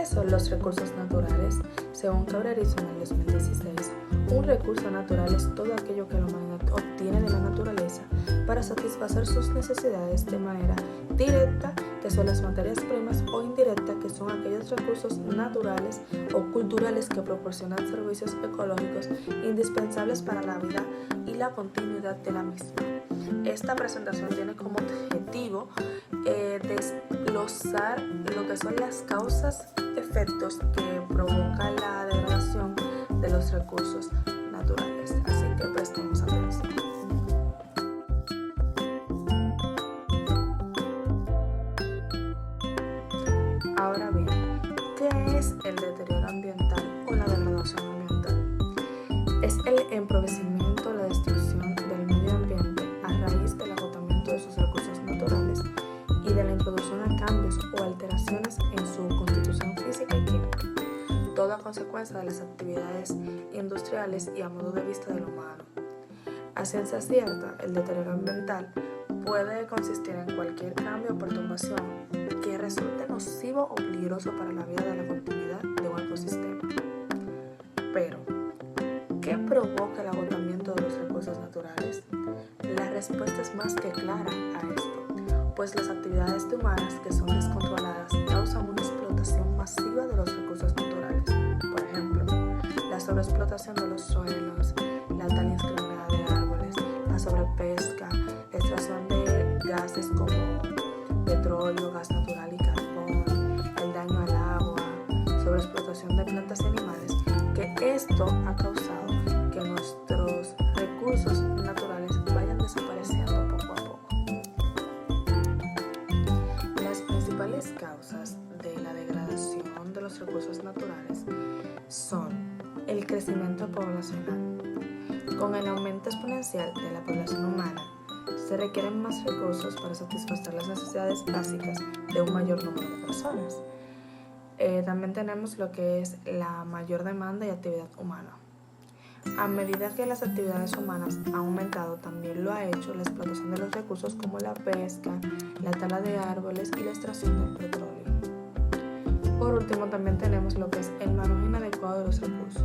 son los recursos naturales? Según Cabrerizo en el 2016, un recurso natural es todo aquello que la humanidad obtiene de la naturaleza para satisfacer sus necesidades de manera directa, que son las materias primas, o indirecta, que son aquellos recursos naturales o culturales que proporcionan servicios ecológicos indispensables para la vida y la continuidad de la misma. Esta presentación tiene como objetivo desglosar lo que son las causas, efectos que provoca la degradación de los recursos naturales. Así que prestemos atención. Ahora bien, ¿qué es el deterioro ambiental o la degradación ambiental? Es el empobrecimiento o la destrucción del medio ambiente a raíz del agotamiento de sus recursos naturales y de la introducción a cambios o alteraciones en su constitución física y química, todo a consecuencia de las actividades industriales y a modo de vista del humano. A ciencia cierta, el deterioro ambiental puede consistir en cualquier cambio o perturbación que resulte nocivo o peligroso para la vida de la continuidad de un ecosistema. Pero, ¿qué provoca el agotamiento de los recursos naturales? La respuesta es más que clara a esto, pues las actividades humanas que son descontroladas causan una explotación masiva de los recursos naturales. Por ejemplo, la sobreexplotación de los suelos, la tala indiscriminada de árboles, la sobrepesca, la extracción de gases como petróleo, gas natural y carbón, el daño al agua, sobreexplotación de plantas y animales, que esto ha causado que nuestros recursos naturales vayan desapareciendo poco a poco. Las principales causas de la degradación de los recursos naturales son el crecimiento poblacional. Con el aumento exponencial de la población humana, se requieren más recursos para satisfacer las necesidades básicas de un mayor número de personas. También tenemos lo que es la mayor demanda y actividad humana. A medida que las actividades humanas han aumentado, también lo ha hecho la explotación de los recursos como la pesca, la tala de árboles y la extracción del petróleo. Por último, también tenemos lo que es el manejo inadecuado de los recursos.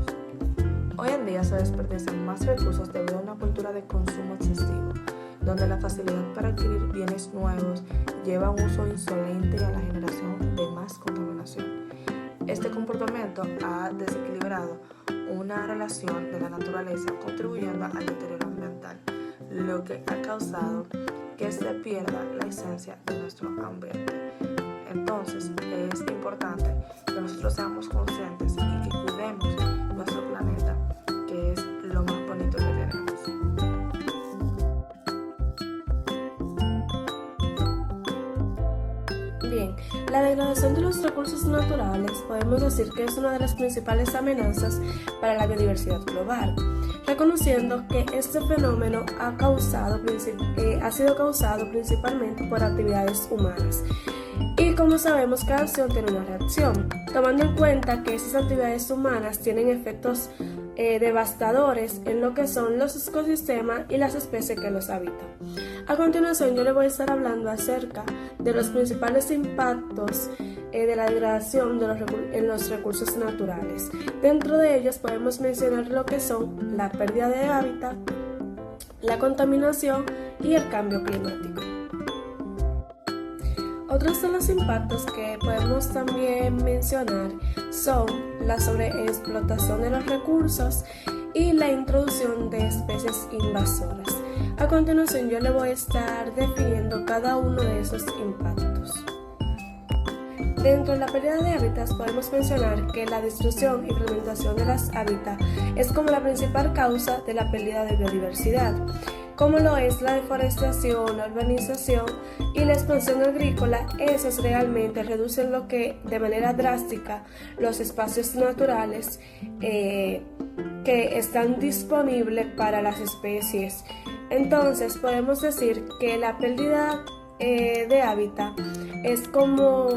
Hoy en día se desperdician más recursos debido a una cultura de consumo excesivo, donde la facilidad para adquirir bienes nuevos lleva a un uso insolente y a la generación de más contaminación. Este comportamiento ha desequilibrado una relación de la naturaleza, contribuyendo al deterioro ambiental, lo que ha causado que se pierda la esencia de nuestro ambiente. Entonces, es importante que nosotros seamos conscientes y que cuidemos nuestro planeta, que es lo más bonito que tenemos. Bien, la degradación de los recursos naturales podemos decir que es una de las principales amenazas para la biodiversidad global, reconociendo que este fenómeno ha sido causado principalmente por actividades humanas. Y como sabemos, cada acción tiene una reacción, tomando en cuenta que esas actividades humanas tienen efectos devastadores en lo que son los ecosistemas y las especies que los habitan. A continuación, yo les voy a estar hablando acerca de los principales impactos de la degradación en los recursos naturales. Dentro de ellos podemos mencionar lo que son la pérdida de hábitat, la contaminación y el cambio climático. Otros de los impactos que podemos también mencionar son la sobreexplotación de los recursos y la introducción de especies invasoras. A continuación, yo le voy a estar definiendo cada uno de esos impactos. Dentro de la pérdida de hábitats podemos mencionar que la destrucción y fragmentación de las hábitats es como la principal causa de la pérdida de biodiversidad, como lo es la deforestación, la urbanización y la expansión agrícola. Esos realmente reducen de manera drástica los espacios naturales que están disponibles para las especies. Entonces podemos decir que la pérdida de hábitat es como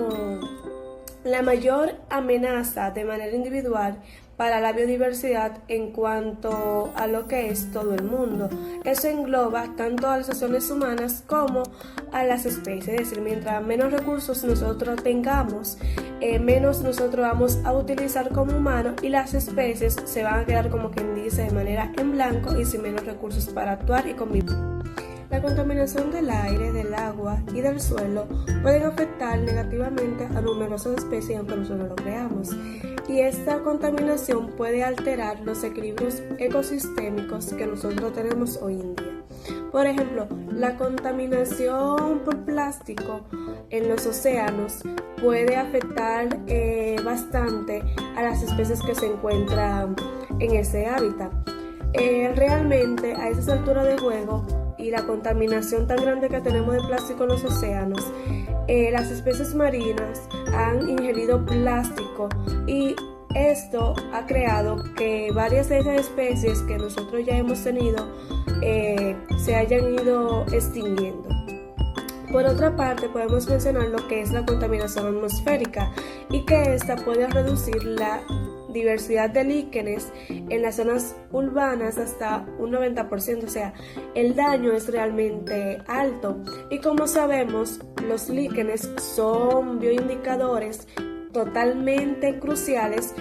la mayor amenaza de manera individual para la biodiversidad en cuanto a lo que es todo el mundo. Eso engloba tanto a las acciones humanas como a las especies, es decir, mientras menos recursos nosotros tengamos, menos nosotros vamos a utilizar como humanos y las especies se van a quedar, como quien dice, de manera en blanco y sin menos recursos para actuar y convivir. La contaminación del aire, del agua y del suelo pueden afectar negativamente a numerosas especies aunque nosotros lo creamos. Y esta contaminación puede alterar los equilibrios ecosistémicos que nosotros tenemos hoy en día. Por ejemplo, la contaminación por plástico en los océanos puede afectar bastante a las especies que se encuentran en ese hábitat. Realmente a esas alturas de juego y la contaminación tan grande que tenemos de plástico en los océanos, las especies marinas han ingerido plástico y esto ha creado que varias de esas especies que nosotros ya hemos tenido se hayan ido extinguiendo. Por otra parte, podemos mencionar lo que es la contaminación atmosférica y que esta puede reducir la diversidad de líquenes en las zonas urbanas hasta un 90%, o sea, el daño es realmente alto. Y como sabemos, los líquenes son bioindicadores totalmente cruciales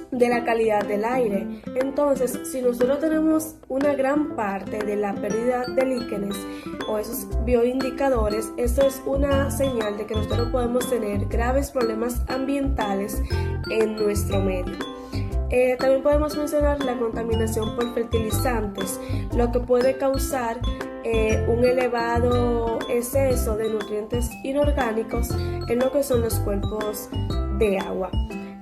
de la calidad del aire. Entonces, si nosotros tenemos una gran parte de la pérdida de líquenes o esos bioindicadores, esto es una señal de que nosotros podemos tener graves problemas ambientales en nuestro medio. También podemos mencionar la contaminación por fertilizantes, lo que puede causar un elevado exceso de nutrientes inorgánicos en lo que son los cuerpos de agua.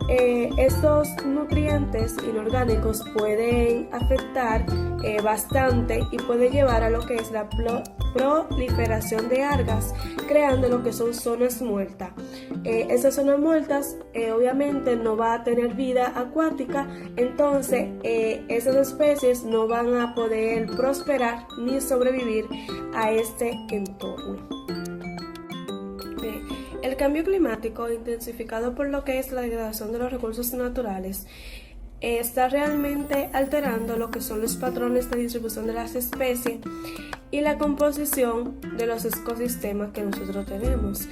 Estos nutrientes inorgánicos pueden afectar bastante y puede llevar a lo que es la proliferación de algas, creando lo que son zonas muertas. Esas zonas muertas obviamente no va a tener vida acuática, entonces esas especies no van a poder prosperar ni sobrevivir a este entorno. El cambio climático, intensificado por lo que es la degradación de los recursos naturales, está realmente alterando lo que son los patrones de distribución de las especies y la composición de los ecosistemas que nosotros tenemos.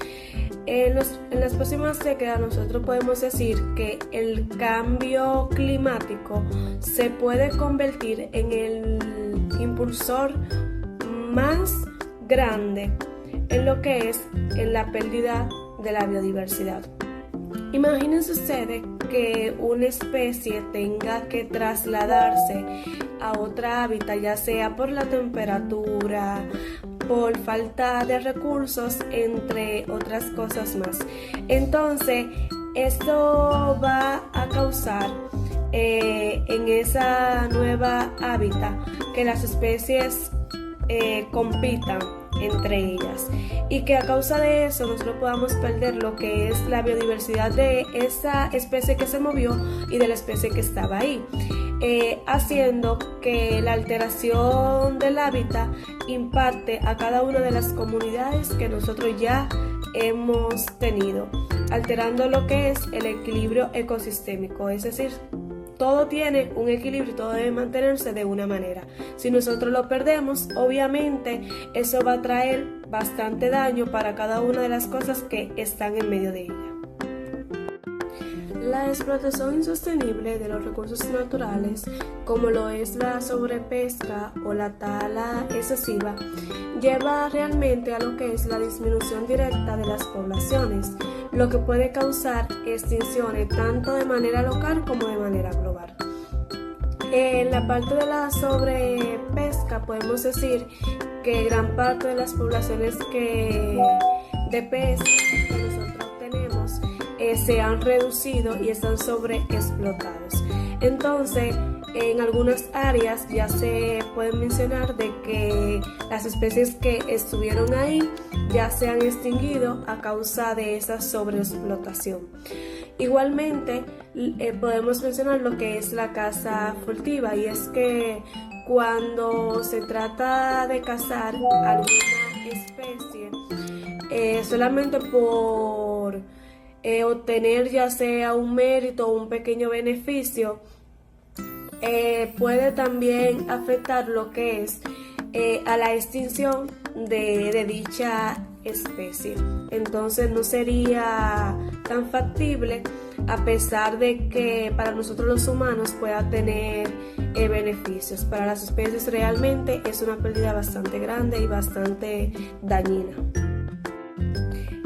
En las próximas décadas nosotros podemos decir que el cambio climático se puede convertir en el impulsor más grande en lo que es en la pérdida de la biodiversidad. Imagínense ustedes que una especie tenga que trasladarse a otra hábitat, ya sea por la temperatura, por falta de recursos, entre otras cosas más. Entonces, esto va a causar en esa nueva hábitat que las especies compitan entre ellas y que a causa de eso nosotros podamos perder lo que es la biodiversidad de esa especie que se movió y de la especie que estaba ahí, haciendo que la alteración del hábitat impacte a cada una de las comunidades que nosotros ya hemos tenido, alterando lo que es el equilibrio ecosistémico, es decir, todo tiene un equilibrio y todo debe mantenerse de una manera. Si nosotros lo perdemos, obviamente eso va a traer bastante daño para cada una de las cosas que están en medio de ella. La explotación insostenible de los recursos naturales, como lo es la sobrepesca o la tala excesiva, lleva realmente a lo que es la disminución directa de las poblaciones, lo que puede causar extinciones tanto de manera local como de manera global. En la parte de la sobrepesca podemos decir que gran parte de las poblaciones de pez que nosotros tenemos se han reducido y están sobreexplotados. Entonces, en algunas áreas ya se puede mencionar de que las especies que estuvieron ahí ya se han extinguido a causa de esa sobreexplotación. Igualmente, podemos mencionar lo que es la caza furtiva, y es que cuando se trata de cazar alguna especie, solamente por obtener ya sea un mérito o un pequeño beneficio, puede también afectar lo que es a la extinción de dicha especie. Entonces no sería tan factible, a pesar de que para nosotros los humanos pueda tener beneficios. Para las especies realmente es una pérdida bastante grande y bastante dañina.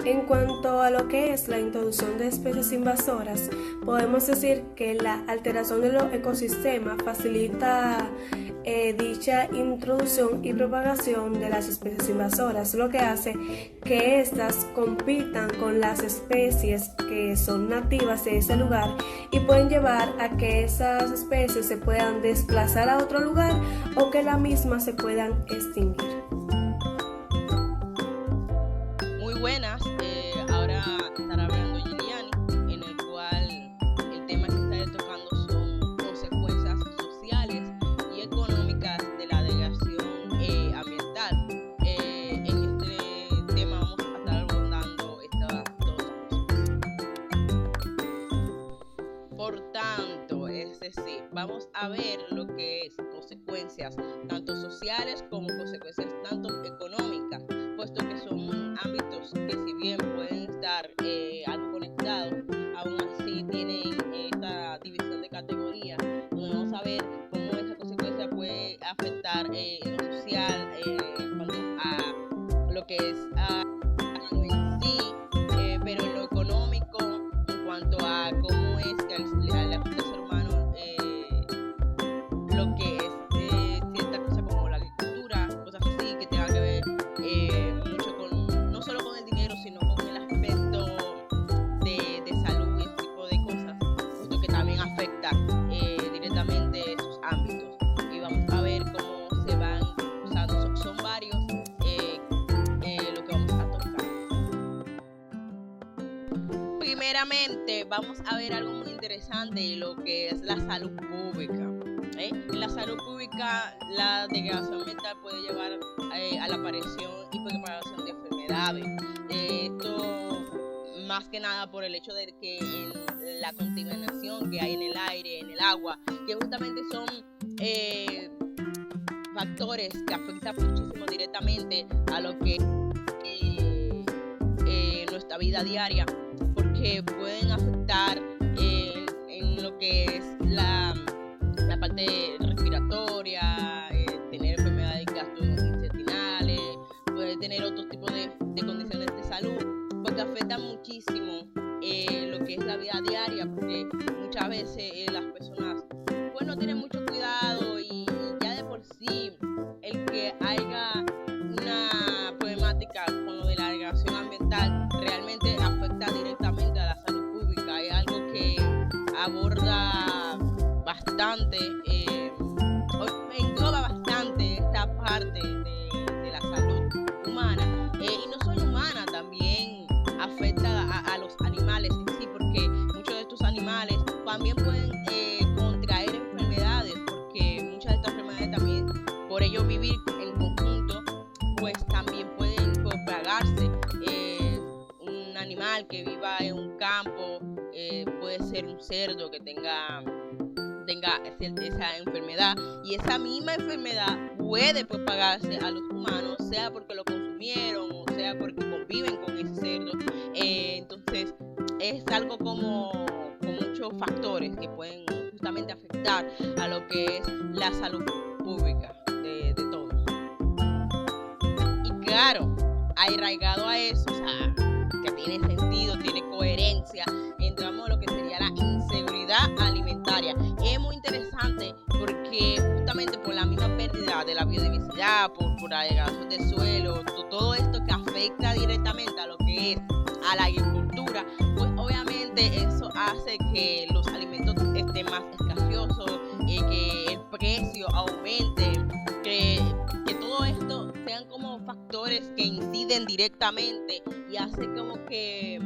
En cuanto a lo que es la introducción de especies invasoras, podemos decir que la alteración de los ecosistemas facilita dicha introducción y propagación de las especies invasoras, lo que hace que éstas compitan con las especies que son nativas de ese lugar y pueden llevar a que esas especies se puedan desplazar a otro lugar o que la misma se puedan extinguir. Muy buenas, ahora estará hablando Giliani, en el cual el tema que estaré tocando son consecuencias sociales y económicas de la degradación ambiental. En este tema vamos a estar abordando estas dos cosas. Por tanto, es decir, vamos a ver lo que es consecuencias tanto sociales como consecuencias tanto económicas, puesto que son ámbitos que, si bien pueden estar algo conectados, aún así tienen esta división de categorías, donde vamos a ver cómo esa consecuencia puede afectar en lo social, en cuanto a lo que es en sí, pero en lo económico, en cuanto a cómo es que al ser humano lo que es cierta cosa como la agricultura, cosas así que tengan que ver mucho con, no solo con el dinero, sino con el aspecto de salud y ese tipo de cosas, puesto que también afecta directamente esos ámbitos. Y vamos a ver cómo se van usando, son varios lo que vamos a tocar. Primeramente vamos a ver algo muy interesante, lo que es la salud pública. En la salud pública, la degradación ambiental puede llevar a la aparición y propagación de enfermedades. Esto más que nada por el hecho de que en la contaminación que hay en el aire, en el agua, que justamente son factores que afectan muchísimo directamente a lo que nuestra vida diaria, porque pueden afectar en lo que es la parte respiratoria, tener enfermedades gastrointestinales, puede tener otros tipos de condiciones de salud, porque afecta muchísimo lo que es la vida diaria, porque muchas veces las personas pues no tienen mucho cuidado y ya de por sí el que haya una problemática con lo de la degradación ambiental realmente afecta directamente a la salud pública. Es algo que aborda bastante, engloba bastante esta parte de la salud humana, y no solo humana, también afecta a los animales en sí, porque muchos de estos animales también pueden contraer enfermedades, porque muchas de estas enfermedades también, por ello vivir en conjunto, pues también pueden propagarse. Un animal que viva en un campo puede ser un cerdo que tenga esa enfermedad, y esa misma enfermedad puede propagarse a los humanos, sea porque lo consumieron o sea porque conviven con ese cerdo. Entonces es algo como con muchos factores que pueden justamente afectar a lo que es la salud pública de todos. Y claro, arraigado a eso, o sea, que tiene sentido, tiene coherencia, entramos a lo que sería la inseguridad alimentaria. Es muy interesante porque justamente por la misma pérdida de la biodiversidad, por la degradación del suelo, todo esto que afecta directamente a lo que es a la agricultura, pues obviamente eso hace que los alimentos estén más escaseosos, que el precio aumente, que todo esto sean como factores que inciden directamente y hace como que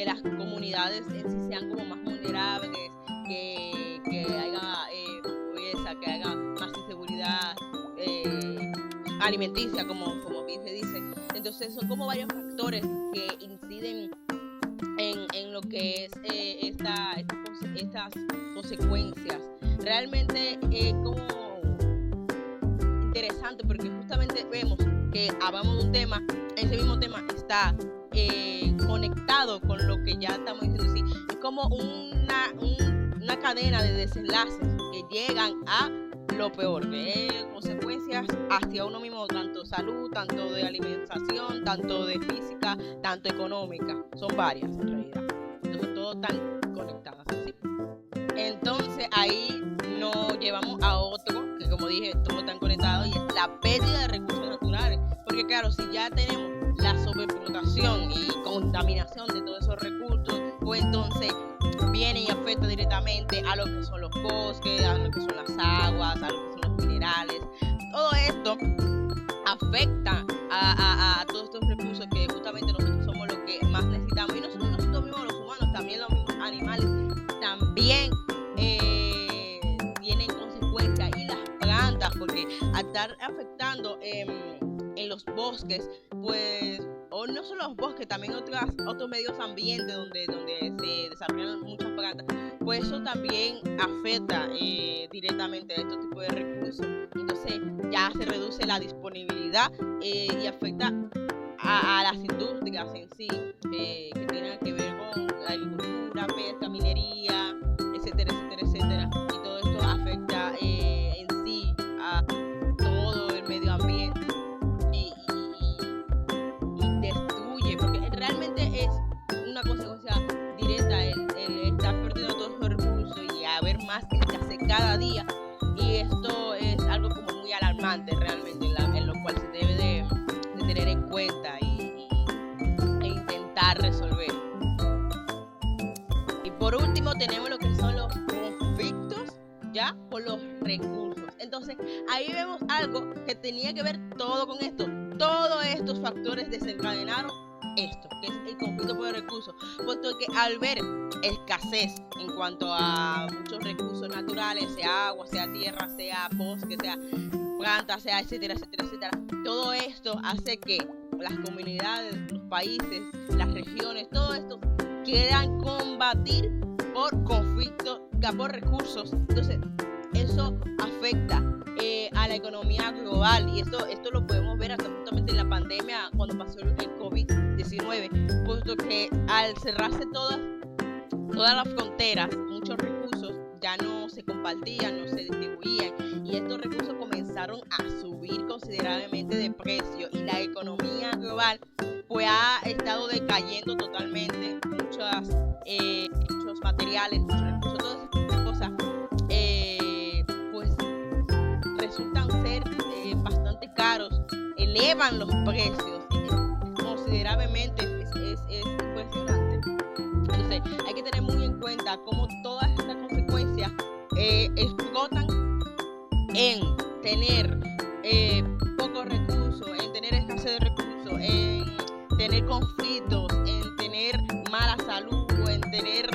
las comunidades en sí sean como más vulnerables, que haya pobreza, que haya más inseguridad alimenticia, como bien se dice. Entonces son como varios factores que inciden en lo que es estas consecuencias. Realmente como interesante porque justamente vemos que hablamos de un tema, ese mismo tema está conectado con lo que ya estamos diciendo. Sí, es como una cadena de desenlaces que llegan a lo peor, que es consecuencias hacia uno mismo, tanto salud, tanto de alimentación, tanto de física, tanto económica. Son varias en realidad. Entonces todos están conectadas así. Entonces ahí nos llevamos a otro, que como dije, todos están conectados, y es la pérdida de recursos naturales. Porque claro, si ya tenemos la sobreexplotación y contaminación de todos esos recursos, pues entonces viene y afecta directamente a lo que son los bosques, a lo que son las aguas, a lo que son los minerales. Todo esto afecta a todos estos recursos que justamente nosotros somos los que más necesitamos. Y no solo nosotros mismos los humanos, también los mismos animales también tienen consecuencias, y las plantas, porque al estar afectando en los bosques, pues, o no solo los bosques, también otros medios ambientes donde se desarrollan muchas plantas, pues eso también afecta directamente a estos tipos de recursos. Entonces ya se reduce la disponibilidad y afecta a las industrias en sí, que tienen que ver con agricultura, pesca, minería, etcétera, etcétera, etcétera. Y todo esto afecta en sí a todo el medio ambiente. Y destruye, porque realmente es una consecuencia directa el estar perdiendo todos los recursos y haber más escasez cada día, y esto es algo como muy alarmante realmente, en lo cual se debe de tener en cuenta e intentar resolver. Y por último tenemos lo que son los conflictos ya por los recursos. Entonces ahí vemos algo que tenía que ver todo con esto. Todos estos factores desencadenaron esto, que es el conflicto por el recurso, puesto que al ver escasez en cuanto a muchos recursos naturales, sea agua, sea tierra, sea bosque, sea plantas, sea etcétera, etcétera, etcétera, todo esto hace que las comunidades, los países, las regiones, todo esto quieran combatir por conflictos, por recursos. Entonces eso afecta a la economía global, y esto lo podemos ver hasta justamente en la pandemia cuando pasó el COVID-19, puesto que al cerrarse todas las fronteras, muchos recursos ya no se compartían, no se distribuían, y estos recursos comenzaron a subir considerablemente de precio, y la economía global pues ha estado decayendo totalmente. Muchos materiales, muchos recursos, todas esas cosas pues resultan ser bastante caros, elevan los precios considerablemente, es impresionante. Entonces hay que tener muy en cuenta cómo todas estas consecuencias explotan en tener pocos recursos, en tener escasez de recursos, en tener conflictos, en tener mala salud, en tener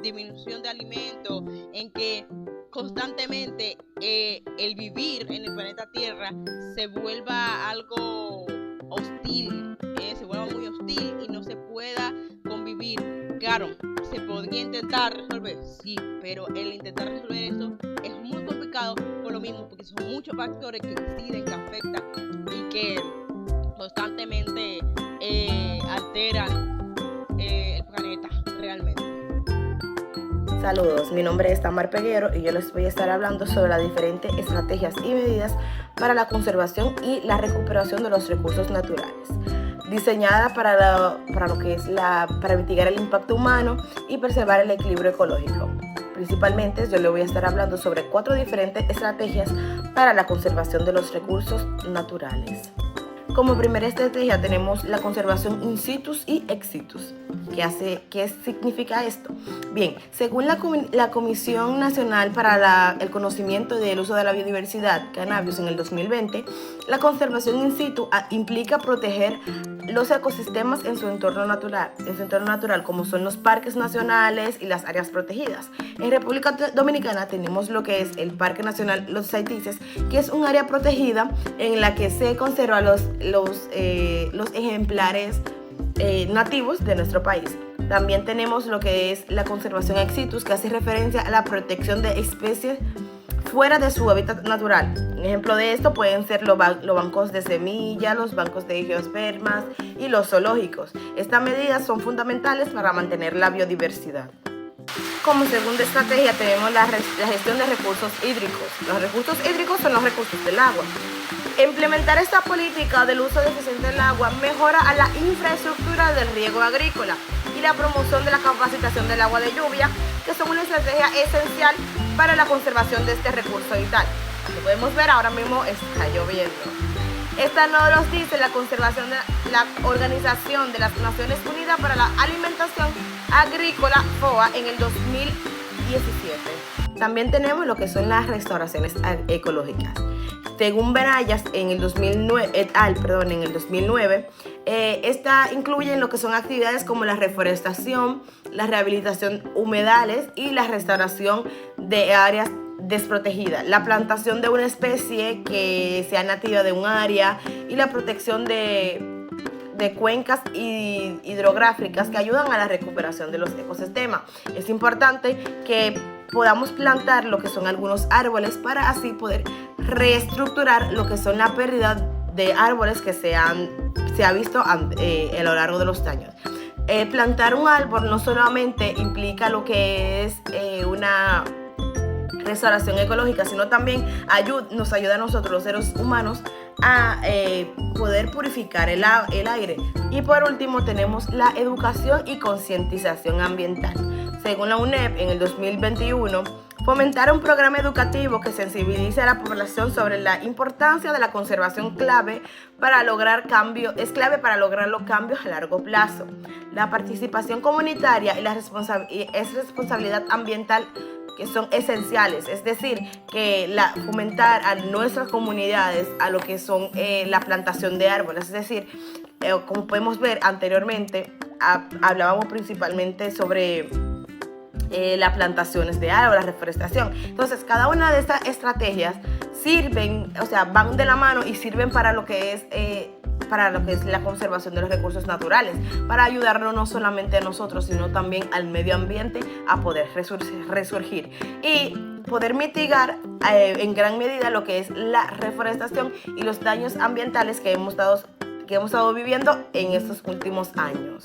disminución de alimentos, en que constantemente el vivir en el planeta Tierra se vuelva algo hostil, se vuelva muy hostil y no se pueda convivir. Claro, se podría intentar resolver, sí, pero el intentar resolver eso es muy complicado por lo mismo, porque son muchos factores que inciden, que afectan y que constantemente alteran el planeta realmente. Saludos, mi nombre es Tamar Peguero y yo les voy a estar hablando sobre las diferentes estrategias y medidas para la conservación y la recuperación de los recursos naturales, diseñada para mitigar el impacto humano y preservar el equilibrio ecológico. Principalmente yo le voy a estar hablando sobre 4 diferentes estrategias para la conservación de los recursos naturales. Como primera estrategia tenemos la conservación in situ y ex situ. ¿Qué significa esto? Bien, según la Comisión Nacional para el Conocimiento del Uso de la Biodiversidad, Canabius, en el 2020, la conservación in situ implica proteger los ecosistemas en su entorno natural, como son los parques nacionales y las áreas protegidas. En República Dominicana tenemos lo que es el Parque Nacional Los Saitices, que es un área protegida en la que se conservan los ejemplares nativos de nuestro país. También tenemos lo que es la conservación ex situ, que hace referencia a la protección de especies fuera de su hábitat natural. Un ejemplo de esto pueden ser los bancos de semillas, los bancos de geospermas y los zoológicos. Estas medidas son fundamentales para mantener la biodiversidad. Como segunda estrategia tenemos la gestión de recursos hídricos. Los recursos hídricos son los recursos del agua. Implementar esta política del uso eficiente del agua mejora a la infraestructura del riego agrícola y la promoción de la capacitación del agua de lluvia, que son una estrategia esencial para la conservación de este recurso vital. Como podemos ver, ahora mismo está lloviendo. Esta nos dice la conservación de la Organización de las Naciones Unidas para la Alimentación Agrícola, FOA, en el 2017. También tenemos lo que son las restauraciones ecológicas. Según Benayas, en el 2009, esta incluye lo que son actividades como la reforestación, la rehabilitación humedales y la restauración de áreas desprotegidas, la plantación de una especie que sea nativa de un área y la protección de cuencas hidrográficas que ayudan a la recuperación de los ecosistemas. Es importante que podamos plantar lo que son algunos árboles para así poder reestructurar lo que son la pérdida de árboles que se ha visto a lo largo de los años. Plantar un árbol no solamente implica lo que es una restauración ecológica, sino también nos ayuda a nosotros los seres humanos a poder purificar el aire. Y por último tenemos la educación y concientización ambiental. Según la UNEP, en el 2021 fomentar un programa educativo que sensibilice a la población sobre la importancia de la conservación es clave para lograr los cambios a largo plazo. La participación comunitaria y es responsabilidad ambiental que son esenciales, es decir, que fomentar a nuestras comunidades a lo que son la plantación de árboles, es decir, como podemos ver anteriormente, hablábamos principalmente sobre las plantaciones de árboles, la reforestación. Entonces, cada una de estas estrategias van de la mano y sirven para lo que es la conservación de los recursos naturales, para ayudarnos no solamente a nosotros, sino también al medio ambiente a poder resurgir y poder mitigar en gran medida lo que es la reforestación y los daños ambientales que hemos estado viviendo en estos últimos años.